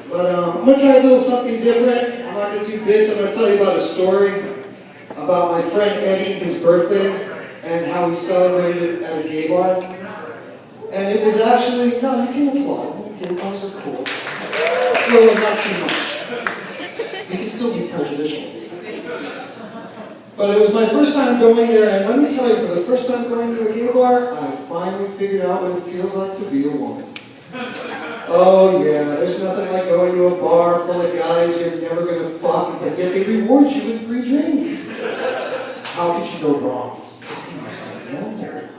But I'm going to try a little something different. I'm not going to do bits. I'm going to tell you about a story about my friend Eddie, his birthday, and how we celebrated it at a gay bar. And it was actually, no, you can applaud. Gay bars are cool. Well, not too much. You can still be prejudicial. But it was my first time going there, and let me tell you, for the first time going to a gay bar, I finally figured out what it feels like to be a woman. Oh yeah, there's nothing like going to a bar full of guys you're never going to fuck, but yet they reward you with free drinks. How could you go wrong? How can you say no?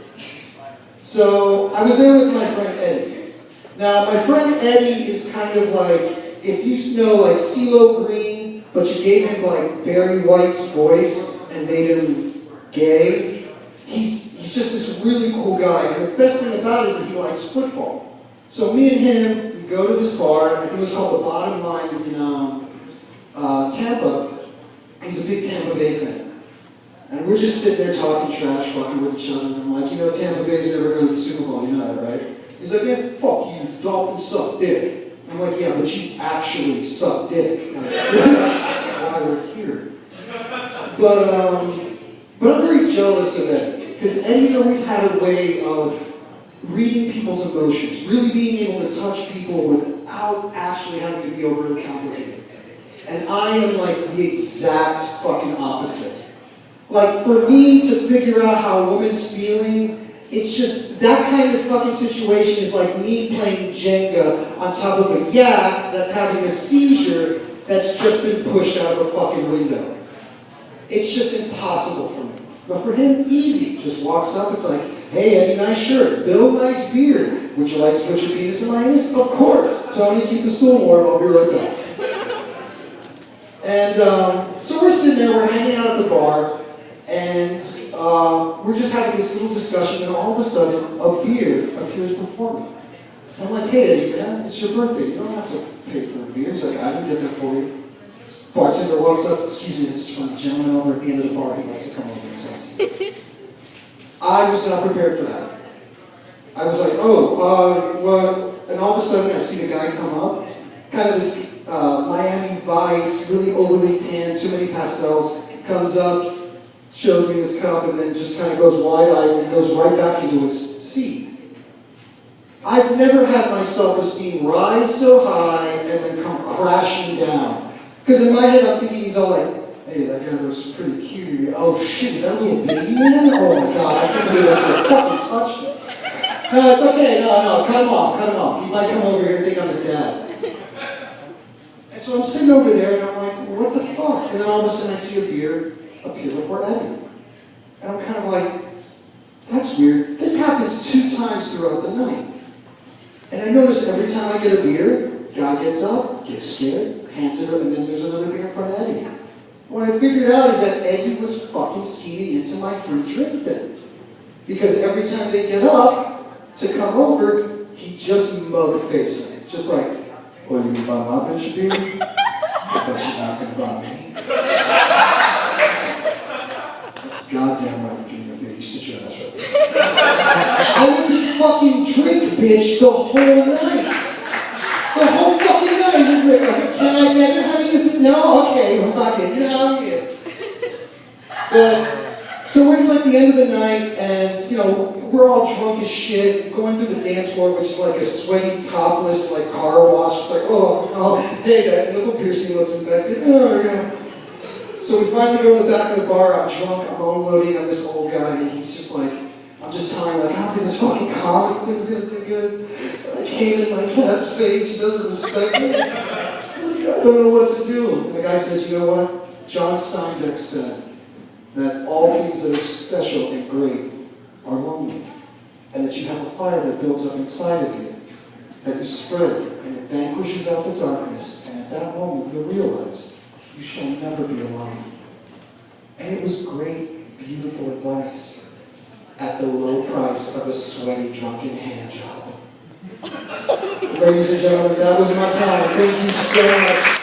So, I was there with my friend Eddie. Now, my friend Eddie is kind of like, if you know like CeeLo Green, but you gave him like Barry White's voice and made him gay, he's just this really cool guy. And the best thing about it is that he likes football. So me and him, we go to this bar, I think it was called The Bottom Line in Tampa. He's a big Tampa Bay fan. And we're just sitting there talking trash, fucking with each other. And I'm like, you know, Tampa Bay's never going to the Super Bowl, you know that, right? He's like, yeah, fuck you, Dolphins suck dick. I'm like, yeah, but you actually suck dick. Like, that's why we're here. But I'm very jealous of Eddie, because Eddie's always had a way of reading people's emotions, really being able to touch people without actually having to be overly complicated. And I am like the exact fucking opposite. Like, for me to figure out how a woman's feeling, it's just, that kind of fucking situation is like me playing Jenga on top of a yak that's having a seizure that's just been pushed out of a fucking window. It's just impossible for me. But for him, easy. Just walks up, it's like, hey, Eddie, nice shirt. Bill, nice beard. Would you like to put your penis in my anus? Of course. Tony, keep the stool warm. I'll be right back. And so we're sitting there, we're hanging out at the bar, and we're just having this little discussion, and all of a sudden, a beer appears before me. I'm like, hey, Eddie, man, it's your birthday. You don't have to pay for a beer. He's like, I can get that for you. Bartender walks up, excuse me, this is from the gentleman over at the end of the bar. He'd like to come over and talk to you. I was not prepared for that. I was like, well, and all of a sudden I see the guy come up, kind of this Miami Vice, really overly tan, too many pastels, comes up, shows me his cup, and then just kind of goes wide-eyed and goes right back into his seat. I've never had my self-esteem rise so high and then come crashing down. Because in my head I'm thinking he's all like, hey, that guy looks pretty cute. Oh shit, is that a little baby man? Oh my god, I can't believe I fucking touched him. No, it's okay, no, cut him off. He might come over here and think I'm his dad. And so I'm sitting over there and I'm like, what the fuck? And then all of a sudden I see a beer appear before Eddie. And I'm kind of like, that's weird. This happens 2 times throughout the night. And I notice every time I get a beer, guy gets up, gets scared, hands it up, and then there's another beer in front of Eddie. What I figured out is that Eddie was fucking scheming into my free drink then. Because every time they get up to come over, he just mug face me. Just like, well, you can buy my bitch a beer? I bet you're not going to buy me. That's goddamn right, you give me a beer. You sit your ass right there. I was his fucking drink bitch the whole night. The whole fucking night. Just like, okay, can I get it? How do you think? No? Okay, well, fuck it. You know how he is. But, so it's like the end of the night, and, you know, we're all drunk as shit, going through the dance floor, which is like a sweaty, topless, like, car wash. It's like, oh, hey, that nipple piercing looks infected. Oh, yeah. So we finally go to the back of the bar. I'm drunk. I'm unloading on this old guy, and he's just like, I'm just telling him, like, I don't think this fucking comedy thing's gonna do good. I came in my cat's face. He doesn't respect me. I don't know what to do. And the guy says, you know what? John Steinbeck said that all things that are special and great are lonely, and that you have a fire that builds up inside of you, that you spread, and it vanquishes out the darkness, and at that moment you'll realize you shall never be alone. And it was great, beautiful advice at the low price of a sweaty, drunken hand job. Ladies and gentlemen, that was my time. Thank you so much.